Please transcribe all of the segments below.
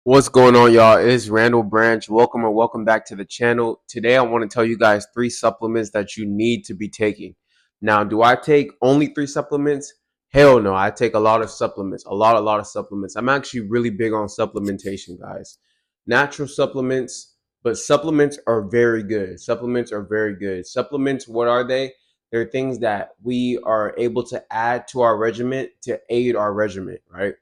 What's going on, y'all? It's Randall Branch. Welcome back to the channel. Today, I want to tell you guys 3 supplements that you need to be taking. Now, do I take only 3 supplements? Hell no. I take a lot of supplements, a lot of supplements. I'm actually really big on supplementation, guys. Natural supplements, but supplements are very good. Supplements are very good. Supplements, what are they? They're things that we are able to add to our regimen to aid our regimen, right?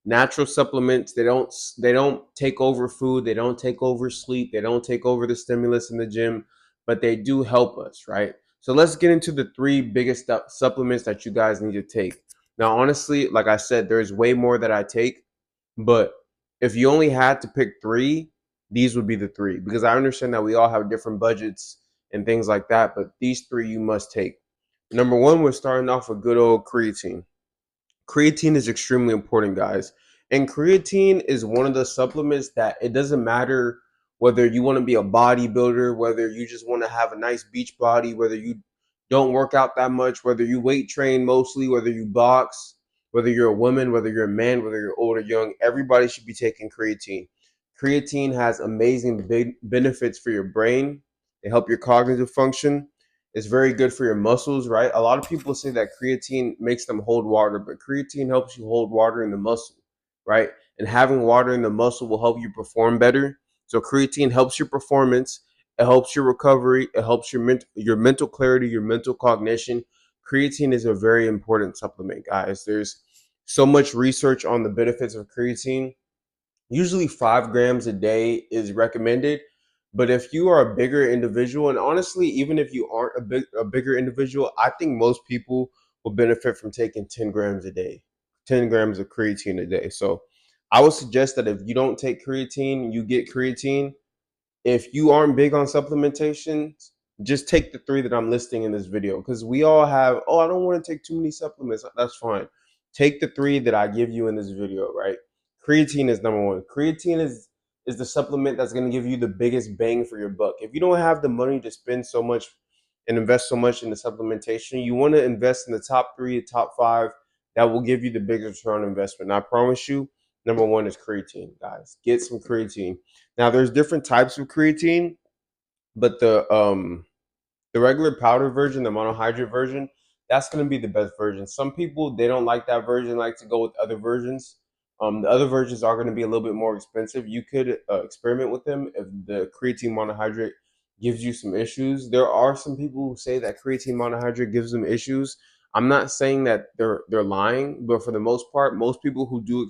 Natural supplements, they don't take over food, they don't take over sleep, they don't take over the stimulus in the gym, but they do help us, right? So let's get into the 3 biggest supplements that you guys need to take. Now, honestly, like I said, there's way more that I take, but if you only had to pick 3, these would be the 3, because I understand that we all have different budgets and things like that, but these 3 you must take. Number 1, we're starting off with good old creatine. Creatine is extremely important, guys. And creatine is one of the supplements that it doesn't matter whether you want to be a bodybuilder, whether you just want to have a nice beach body, whether you don't work out that much, whether you weight train mostly, whether you box, whether you're a woman, whether you're a man, whether you're old or young, everybody should be taking creatine. Creatine has amazing big benefits for your brain. They help your cognitive function. It's very good for your muscles, right? A lot of people say that creatine makes them hold water, but creatine helps you hold water in the muscle, right? And having water in the muscle will help you perform better. So creatine helps your performance, it helps your recovery, it helps your mental clarity, your mental cognition. Creatine is a very important supplement, guys. There's so much research on the benefits of creatine. Usually 5 grams a day is recommended, but if you are a bigger individual, and honestly, even if you aren't a bigger individual, I think most people will benefit from taking 10 grams a day, 10 grams of creatine a day. So I would suggest that if you don't take creatine, you get creatine. If you aren't big on supplementation, just take the 3 that I'm listing in this video, because we all have, oh, I don't want to take too many supplements. That's fine. Take the 3 that I give you in this video, right? Creatine is number 1. Creatine is the supplement that's going to give you the biggest bang for your buck. If you don't have the money to spend so much and invest so much in the supplementation, you want to invest in the top 3, top 5 that will give you the biggest return on investment. And I promise you, number 1 is creatine, guys. Get some creatine. Now, there's different types of creatine, but the regular powder version, the monohydrate version, that's going to be the best version. Some people, they don't like that version, like to go with other versions. The other versions are going to be a little bit more expensive. You could experiment with them if the creatine monohydrate gives you some issues. There are some people who say that creatine monohydrate gives them issues. I'm not saying that they're lying, but for the most part, most people who do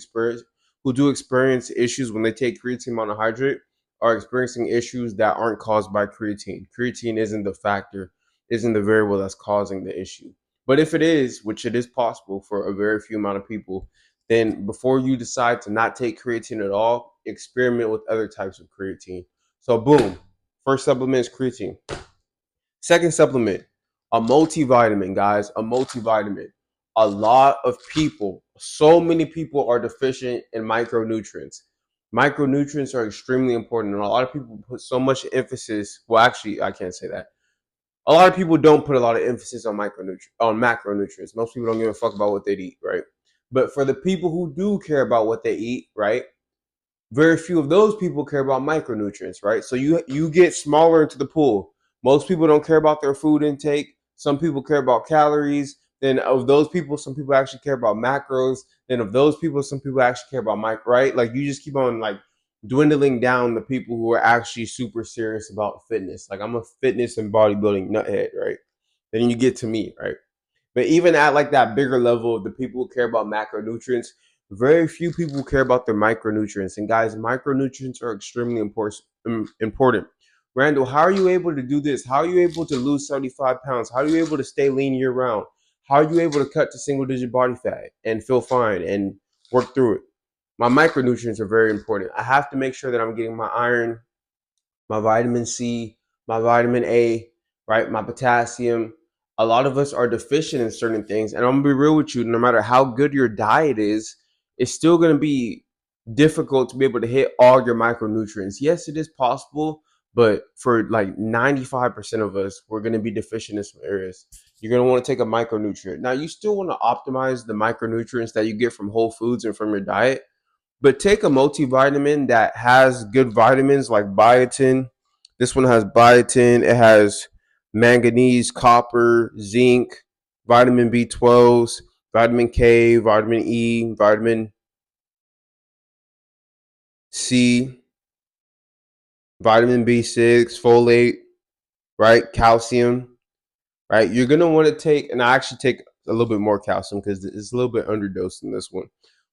experience issues when they take creatine monohydrate are experiencing issues that aren't caused by creatine. Creatine isn't the factor, isn't the variable that's causing the issue. But if it is, which it is possible for a very few amount of people, then before you decide to not take creatine at all, experiment with other types of creatine. So boom, first supplement is creatine. Second supplement, a multivitamin, guys, a multivitamin. A lot of people, so many people are deficient in micronutrients. Micronutrients are extremely important, and a lot of people put so much emphasis. Well, actually, I can't say that. A lot of people don't put a lot of emphasis on macronutrients. Most people don't give a fuck about what they eat, right? But for the people who do care about what they eat, right? Very few of those people care about micronutrients, right? So you get smaller into the pool. Most people don't care about their food intake. Some people care about calories. Then of those people, some people actually care about macros. Then of those people, some people actually care about micro, right? Like you just keep on like dwindling down the people who are actually super serious about fitness. Like I'm a fitness and bodybuilding nuthead, right? Then you get to me, right? But even at like that bigger level of the people who care about macronutrients, very few people care about their micronutrients. And guys, micronutrients are extremely important. Randall, how are you able to do this? How are you able to lose 75 pounds? How are you able to stay lean year round? How are you able to cut to single digit body fat and feel fine and work through it? My micronutrients are very important. I have to make sure that I'm getting my iron, my vitamin C, my vitamin A, right? My potassium. A lot of us are deficient in certain things. And I'm gonna be real with you, no matter how good your diet is, it's still gonna be difficult to be able to hit all your micronutrients. Yes, it is possible, but for like 95% of us, we're gonna be deficient in some areas. You're gonna want to take a micronutrient. Now, you still want to optimize the micronutrients that you get from whole foods and from your diet, But take a multivitamin that has good vitamins like biotin. This one has biotin. It has manganese, copper, zinc, vitamin B12s, vitamin K, vitamin E, vitamin C, vitamin B6, folate, right? Calcium, right? You're gonna want to take, and I actually take a little bit more calcium because it's a little bit underdosed in this one.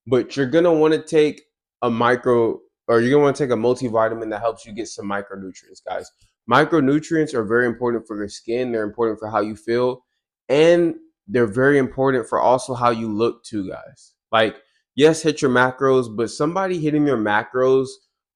But you're gonna want to take a micro, or you're gonna want to take a multivitamin that helps you get some micronutrients, guys. Micronutrients are very important for your skin. They're important for how you feel, and they're very important for also how you look too, guys. Like, yes, hit your macros, but somebody hitting their macros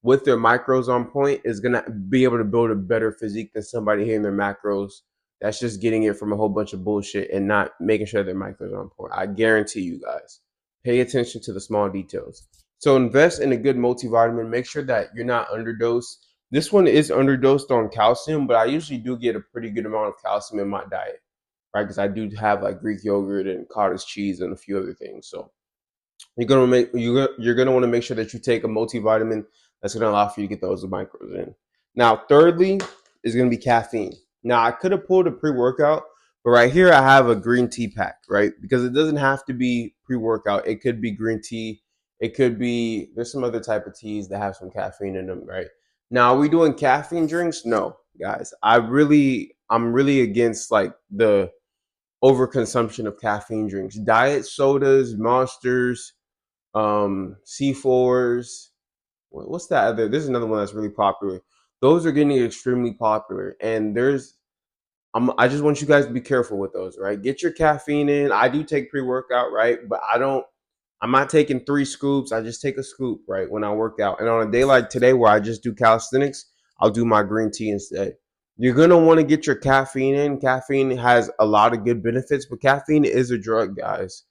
with their micros on point is gonna be able to build a better physique than somebody hitting their macros that's just getting it from a whole bunch of bullshit and not making sure their micros are on point. I guarantee you guys. Pay attention to the small details. So invest in a good multivitamin. Make sure that you're not underdosed. This one is underdosed on calcium, but I usually do get a pretty good amount of calcium in my diet, right? Because I do have like Greek yogurt and cottage cheese and a few other things. So you're gonna want to make sure that you take a multivitamin that's gonna allow for you to get those micros in. Now, thirdly is gonna be caffeine. Now, I could have pulled a pre-workout, but right here I have a green tea pack, right? Because it doesn't have to be pre-workout. It could be green tea. It could be there's some other type of teas that have some caffeine in them, right? Now, are we doing caffeine drinks? No, guys. I'm really against like the overconsumption of caffeine drinks. Diet sodas, monsters, C4s. What's that other? This is another one that's really popular. Those are getting extremely popular, and I just want you guys to be careful with those, right? Get your caffeine in. I do take pre-workout, right? But I'm not taking 3 scoops. I just take a scoop, right, when I work out. And on a day like today where I just do calisthenics, I'll do my green tea instead. You're going to want to get your caffeine in. Caffeine has a lot of good benefits, but caffeine is a drug, guys.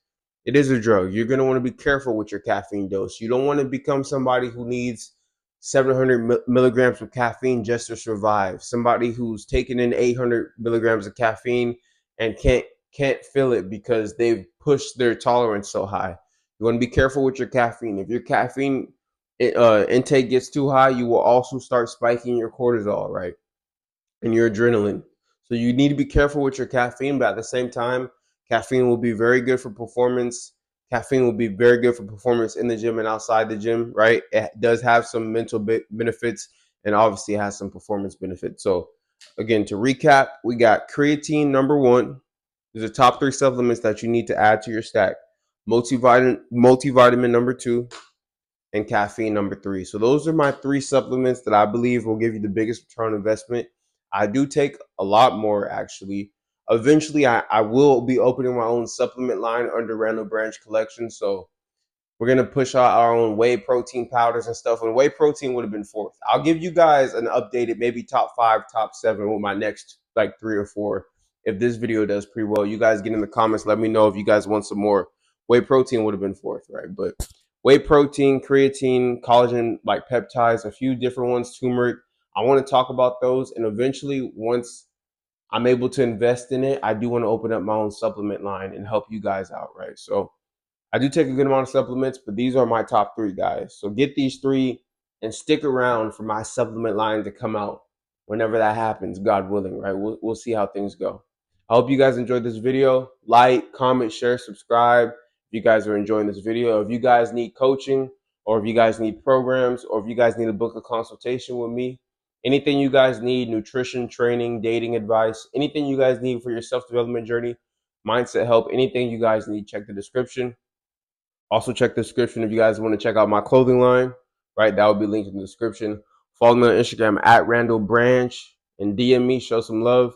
It is a drug. You're going to want to be careful with your caffeine dose. You don't want to become somebody who needs 700 milligrams of caffeine just to survive. Somebody who's taking in 800 milligrams of caffeine and can't feel it because they've pushed their tolerance so high. You want to be careful with your caffeine. If your caffeine intake gets too high, you will also start spiking your cortisol, right? And your adrenaline. So you need to be careful with your caffeine, but at the same time, caffeine will be very good for performance. Caffeine will be very good for performance in the gym and outside the gym, right? It does have some mental benefits and obviously it has some performance benefits. So again, to recap, we got creatine number one. These are top 3 supplements that you need to add to your stack. Multivitamin number 2, and caffeine number 3. So those are my 3 supplements that I believe will give you the biggest return on investment. I do take a lot more actually. Eventually, I will be opening my own supplement line under Randall Branch Collection. So we're gonna push out our own whey protein powders and stuff. And whey protein would have been fourth. I'll give you guys an updated, maybe top 5, top 7 with my next like 3 or 4. If this video does pretty well, you guys get in the comments. Let me know if you guys want some more. Whey protein would have been fourth, right? But whey protein, creatine, collagen, like peptides, a few different ones, turmeric. I want to talk about those, and eventually, once I'm able to invest in it, I do want to open up my own supplement line and help you guys out, right? So I do take a good amount of supplements, but these are my top 3, guys. So get these 3 and stick around for my supplement line to come out whenever that happens, God willing, right? We'll see how things go. I hope you guys enjoyed this video. Like, comment, share, subscribe if you guys are enjoying this video. If you guys need coaching, or if you guys need programs, or if you guys need to book a consultation with me, anything you guys need, nutrition, training, dating advice, anything you guys need for your self-development journey, mindset help, anything you guys need, check the description. Also, check the description if you guys want to check out my clothing line, right? That will be linked in the description. Follow me on Instagram at Randall Branch and DM me, show some love.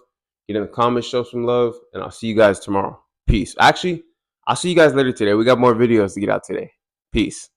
Get in the comments, show some love, and I'll see you guys tomorrow. Peace. Actually, I'll see you guys later today. We got more videos to get out today. Peace.